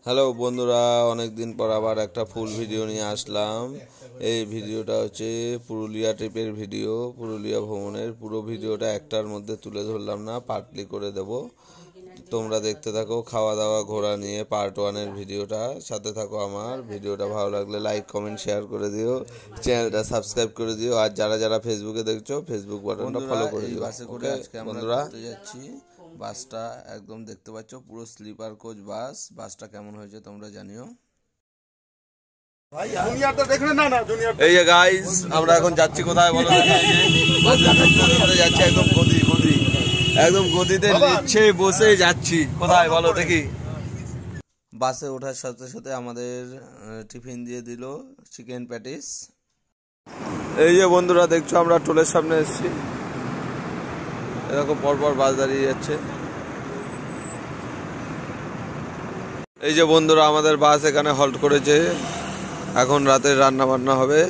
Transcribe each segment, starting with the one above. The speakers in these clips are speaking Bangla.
হ্যালো বন্ধুরা, অনেক দিন পর আবার একটা ফুল ভিডিও নিয়ে আসলাম। এই ভিডিওটা হচ্ছে পুরুলিয়া ট্রিপের ভিডিও, পুরুলিয়া ভ্রমণের পুরো ভিডিওটা একটার মধ্যে তুলে ধরলাম না, পার্টলি করে দেব। তোমরা দেখতে থাকো খাওয়া দাওয়া ঘোরা নিয়ে পার্ট 1-এর ভিডিওটা, সাথে থাকো। আমার ভিডিওটা ভালো লাগলে লাইক কমেন্ট শেয়ার করে দিও, চ্যানেলটা সাবস্ক্রাইব করে দিও, আর যারা যারা ফেসবুকে দেখছো ফেসবুক বাটনটা ফলো করে দিও। বাসে করে আজকে আমরা ঘুরতে যাচ্ছি। বাসটা একদম দেখতে পাচ্ছ পুরো স্লিপার কোচ বাস। বাসটা কেমন হয়েছে তোমরা জানিও। এই যে গাইস, আমরা এখন যাচ্ছি কোথায় বলো? যাচ্ছি একদম গদি, একদম গদিতে নিচ্ছে বসে যাচ্ছি। কোথায় বলো দেখি? বাসে ওঠার সাথে সাথে আমাদের টিফিন দিয়ে দিল চিকেন প্যাটিস। এই যে বন্ধুরা দেখছো, আমরা টোলের সামনে এসেছি। এরকম পরপর বাস দাঁড়িয়ে যাচ্ছে। এই যে বন্ধুরা, আমাদের বাস এখানে হল্ট করেছে। এখন রাতের রান্না বান্না হবে।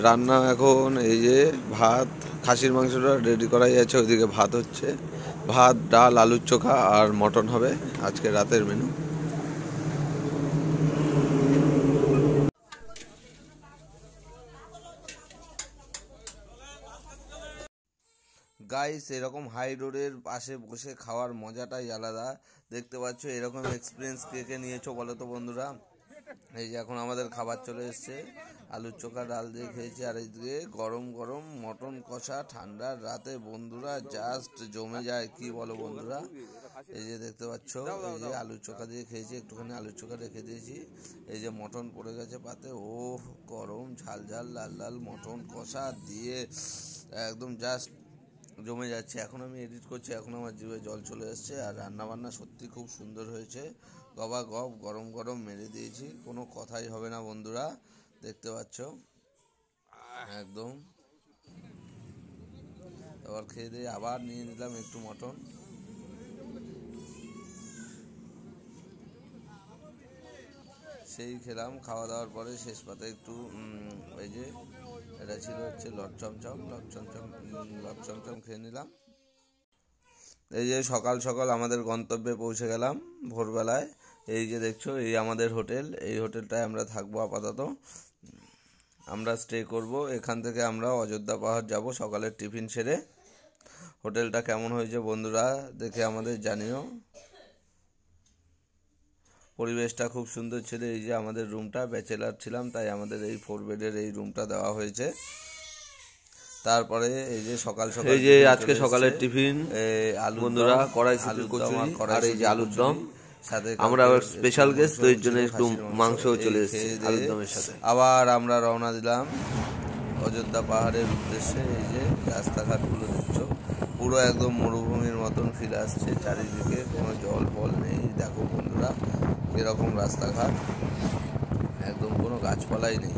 রান্না এখন এই যে ভাত, খাসির মাংসটা রেডি করাই আছে, ওইদিকে ভাত হচ্ছে। ভাত, ডাল, আলুর চোখা আর মটন হবে আজকে রাতের মেনু। গাইস, এরকম হাই রোডের পাশে বসে খাওয়ার মজাটাই আলাদা। দেখতে পাচ্ছ, এরকম এক্সপিরিয়েন্স কে কে নিয়েছো বলো তো বন্ধুরা? এই যে এখন আমাদের খাবার চলে এসছে, আলুর চোখা ডাল দিয়ে খেয়েছি, আর এইদিকে গরম গরম মটন কষা ঠান্ডার রাতে বন্ধুরা জাস্ট জমে যায়। কি বলো বন্ধুরা? এই যে দেখতে পাচ্ছ, এই যে আলুর চোখা দিয়ে খেয়েছি, একটুখানি আলুর চোখা রেখে দিয়েছি। এই যে মটন পড়ে গেছে পাতে, ও গরম ঝাল ঝাল লাল লাল মটন কষা দিয়ে একদম জাস্ট জমে যাচ্ছে। এখন আমি এডিট করছি, এখন আমার জিভে জল চলে এসছে। আর রান্নাবান্না সত্যি খুব সুন্দর হয়েছে, গবা গপ গরম গরম মেরে দিয়েছি, কোনো কথাই হবে না বন্ধুরা। দেখতে পাচ্ছ একদম। এবার খেয়ে দিয়ে আবার নিয়ে নিলাম একটু মটন। সেই খেলাম, খাওয়া দাওয়ার পরে শেষ পাতে একটু এই যে এটা ছিল হচ্ছে লটচমচম খেয়ে নিলাম। এই যে সকাল সকাল আমাদের গন্তব্যে পৌঁছে গেলাম ভোরবেলায়। এই যে দেখছো, এই আমাদের হোটেল। এই হোটেলটায় আমরা থাকবো আপাতত, আমরা স্টে করব। এখান থেকে আমরা অযোধ্যা পাহাড় যাব সকালের টিফিন সেরে। হোটেলটা কেমন হয়েছে বন্ধুরা দেখে আমাদের জানিও। পরিবেশটা খুব সুন্দর ছিল। এই যে আমাদের রুমটা, ব্যাচেলার ছিলাম তাই আমাদের এই 4 বেডের এই রুমটা দেওয়া হয়েছে। তারপরে এই যে সকাল সকাল, এই যে আজকে সকালের টিফিন আলু বন্ধুরা, কড়াইশুঁটি কচুরি আর এই যে আলুর দম। সাথে আমরা স্পেশাল গেস্ট, তো এর জন্য একটু মাংসও চলে এসেছে আলুর দমের সাথে। আবার আমরা রওনা দিলাম অযোধ্যা পাহাড়ের উদ্দেশ্যে। এই যে রাস্তাঘাটগুলো দেখছো, পুরো একদম মরুভূমির মতন ফিল আসছে। চারিদিকে কোনো জল ফল নেই। দেখো বন্ধুরা এরকম রাস্তাঘাট, একদম কোনো গাছপালাই নেই।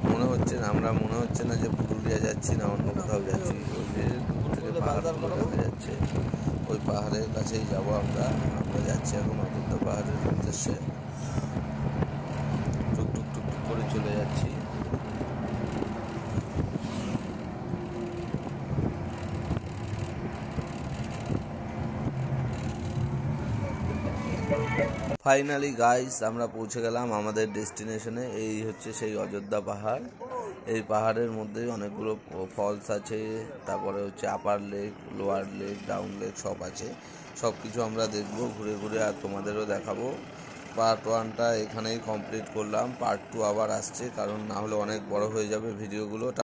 মনে হচ্ছে না যে পুরুলিয়া যাচ্ছি না অন্য কোথাও যাচ্ছি। ওই যে দূর থেকে পাহাড়গুলো দেখা যাচ্ছে, ওই পাহাড়ের কাছেই যাব আমরা। যাচ্ছি এখন অযোধ্যা পাহাড়ের উদ্দেশ্যে। টুকটুক টুকটুক করে চলে যাচ্ছি। ফাইনালি গাইস, আমরা পৌঁছে গেলাম আমাদের ডেস্টিনেশনে। এই হচ্ছে সেই অযোধ্যা পাহাড়। এই পাহাড়ের মধ্যেই অনেকগুলো ফলস আছে, তারপরে হচ্ছে upper lake, lower lake, down lake সব আছে। সব কিছু আমরা দেখব ঘুরে ঘুরে, আর তোমাদেরও দেখাবো। পার্ট 1টা এখানেই কমপ্লিট করলাম, পার্ট 2 আবার আসছে, কারণ না হলে অনেক বড় হয়ে যাবে ভিডিওগুলো।